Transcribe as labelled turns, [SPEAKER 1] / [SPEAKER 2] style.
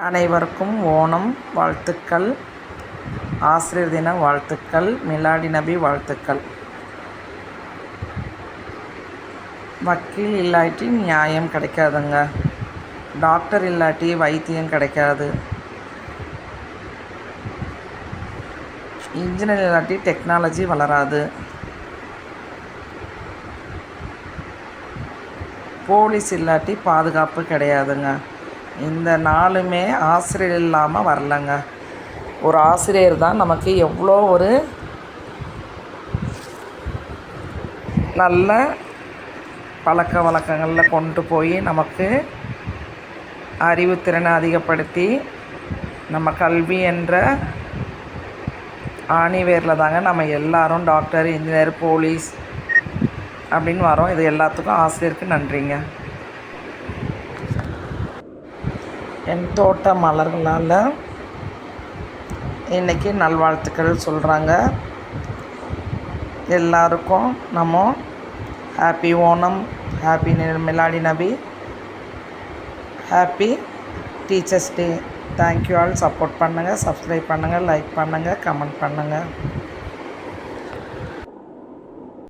[SPEAKER 1] அனைவருக்கும் ஓணம் வாழ்த்துக்கள், ஆசிரியர் தின வாழ்த்துக்கள், மிலாடி நபி வாழ்த்துக்கள். வக்கீல் இல்லாட்டி நியாயம் கிடைக்காதுங்க. டாக்டர் இல்லாட்டி வைத்தியம் கிடைக்காது. இன்ஜினியர் இல்லாட்டி டெக்னாலஜி வளராது. போலீஸ் இல்லாட்டி பாதுகாப்பு கிடையாதுங்க. இந்த நாளுமே ஆசிரியர் இல்லாமல் வரலங்க. ஒரு ஆசிரியர் தான் நமக்கு எவ்வளோ ஒரு நல்ல பழக்க வழக்கங்களில் கொண்டு போய் நமக்கு அறிவுத்திறனை அதிகப்படுத்தி நம்ம கல்வி என்ற ஆணிவேரில் தாங்க நம்ம எல்லாரும் டாக்டர், இன்ஜினியர், போலீஸ் அப்படின்னு வரோம். இது எல்லாத்துக்கும் ஆசிரியருக்கு நன்றிங்க. என் தோட்ட மலர்களால் இன்றைக்கி நல்வாழ்த்துக்கள் சொல்கிறாங்க. எல்லாருக்கும் நம்ம happy Onam, happy Miladi Nabi, happy teachers day. Thank you all. Support பண்ணுங்கள், சப்ஸ்கிரைப் பண்ணுங்கள், லைக் பண்ணுங்கள், கமெண்ட் பண்ணுங்கள்.